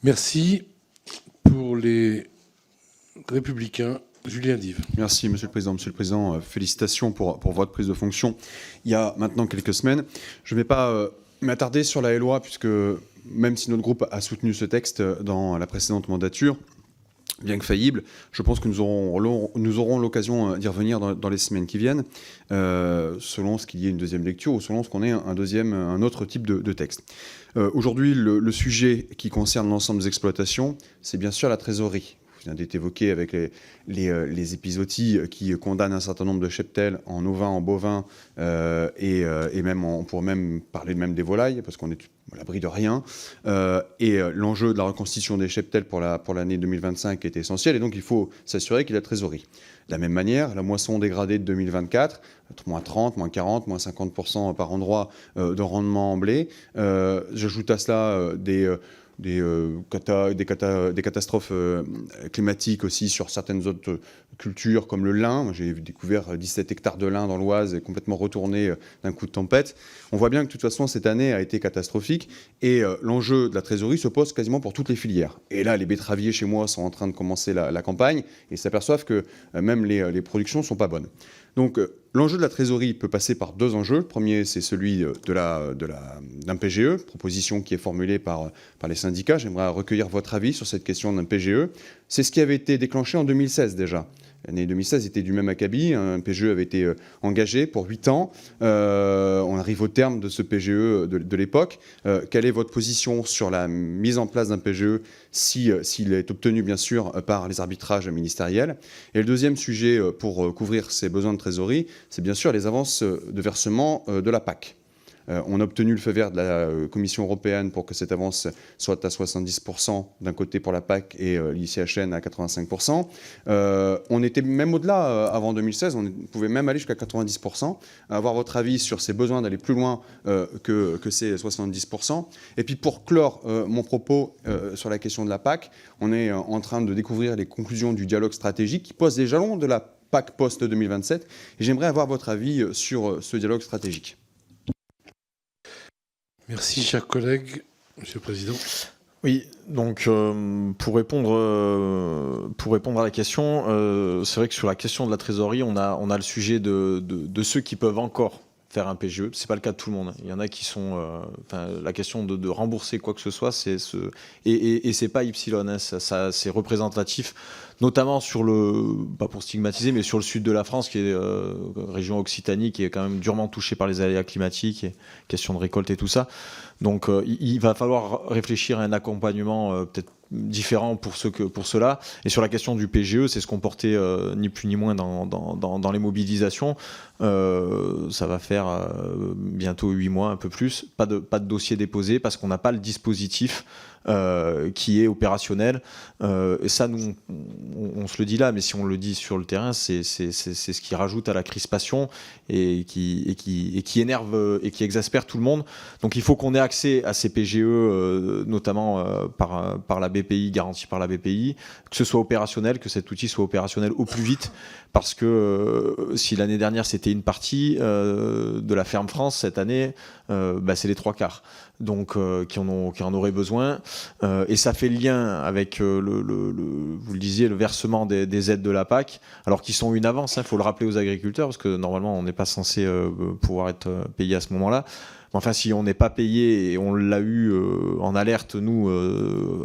Merci. Pour les Républicains, Julien Dive. Merci, Monsieur le Président. Monsieur le Président, félicitations pour votre prise de fonction il y a maintenant quelques semaines. Je ne vais pas m'attarder sur la LOA, puisque même si notre groupe a soutenu ce texte dans la précédente mandature, bien que faillible, je pense que nous aurons l'occasion d'y revenir dans les semaines qui viennent, selon ce qu'il y ait une deuxième lecture ou selon ce qu'on ait un autre type de texte. Aujourd'hui, le sujet qui concerne l'ensemble des exploitations, c'est bien sûr la trésorerie. Vient d'être évoqué avec les épizooties qui condamnent un certain nombre de cheptels en ovins, en bovins, et même on pourrait même parler même des volailles, parce qu'on est à l'abri de rien. Et l'enjeu de la reconstitution des cheptels pour l'année 2025 est essentiel, et donc il faut s'assurer qu'il y a la trésorerie. De la même manière, la moisson dégradée de 2024, moins 30, moins 40, moins 50% par endroit de rendement en blé. J'ajoute à cela des catastrophes climatiques aussi sur certaines autres cultures comme le lin. J'ai découvert 17 hectares de lin dans l'Oise complètement retournés d'un coup de tempête. On voit bien que de toute façon cette année a été catastrophique et l'enjeu de la trésorerie se pose quasiment pour toutes les filières. Et là, les betteraviers chez moi sont en train de commencer la campagne et s'aperçoivent que même les productions ne sont pas bonnes. Donc l'enjeu de la trésorerie peut passer par deux enjeux. Le premier, c'est celui d'un PGE, proposition qui est formulée par les syndicats. J'aimerais recueillir votre avis sur cette question d'un PGE. C'est ce qui avait été déclenché en 2016 déjà. L'année 2016 était du même acabit. Un PGE avait été engagé pour 8 ans. On arrive au terme de ce PGE de l'époque. Quelle est votre position sur la mise en place d'un PGE s'il est obtenu, bien sûr, par les arbitrages ministériels? Et le deuxième sujet pour couvrir ces besoins de trésorerie, c'est bien sûr les avances de versement de la PAC. On a obtenu le feu vert de la Commission européenne pour que cette avance soit à 70% d'un côté pour la PAC et l'ICHN à 85%. On était même au-delà avant 2016, on pouvait même aller jusqu'à 90%. Avoir votre avis sur ces besoins d'aller plus loin que ces 70%. Et puis pour clore mon propos sur la question de la PAC, on est en train de découvrir les conclusions du dialogue stratégique qui pose les jalons de la PAC post-2027. Et j'aimerais avoir votre avis sur ce dialogue stratégique. Merci, chers collègues. Monsieur le Président. Oui, donc pour répondre à la question, c'est vrai que sur la question de la trésorerie, on a le sujet de ceux qui peuvent encore faire un PGE. C'est pas le cas de tout le monde. Il y en a qui sont, la question de rembourser quoi que ce soit, c'est c'est pas Ypsilon, hein, ça c'est représentatif, notamment sur pas pour stigmatiser, mais sur le sud de la France, qui est région Occitanie, qui est quand même durement touchée par les aléas climatiques et question de récolte et tout ça. Donc il va falloir réfléchir à un accompagnement peut-être différent pour ceux-là. Et sur la question du PGE, c'est ce qu'on portait ni plus ni moins dans les mobilisations. Ça va faire bientôt 8 mois, un peu plus. Pas de dossier déposé parce qu'on n'a pas le dispositif qui est opérationnel. Et ça, nous, on se le dit là, mais si on le dit sur le terrain, c'est ce qui rajoute à la crispation et qui énerve et qui exaspère tout le monde. Donc il faut qu'on ait accès à ces PGE, notamment par la BPI, garanti par la BPI, que ce soit opérationnel, que cet outil soit opérationnel au plus vite, parce que si l'année dernière c'était une partie de la ferme France, cette année c'est les 3/4 donc qui en auraient besoin, et ça fait le lien avec vous le disiez, le versement des aides de la PAC, alors qu'ils sont une avance, faut le rappeler aux agriculteurs, parce que normalement on n'est pas censé pouvoir être payé à ce moment-là. Enfin, si on n'est pas payé, et on l'a eu en alerte, nous,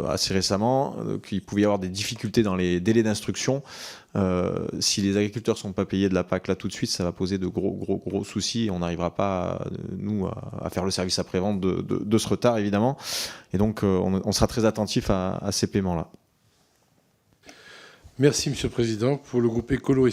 assez récemment, qu'il pouvait y avoir des difficultés dans les délais d'instruction. Si les agriculteurs ne sont pas payés de la PAC là tout de suite, ça va poser de gros soucis, et on n'arrivera pas, nous, à faire le service après-vente de ce retard, évidemment. Et donc, on sera très attentif à ces paiements-là. Merci, Monsieur le Président. Pour le groupe Écolo et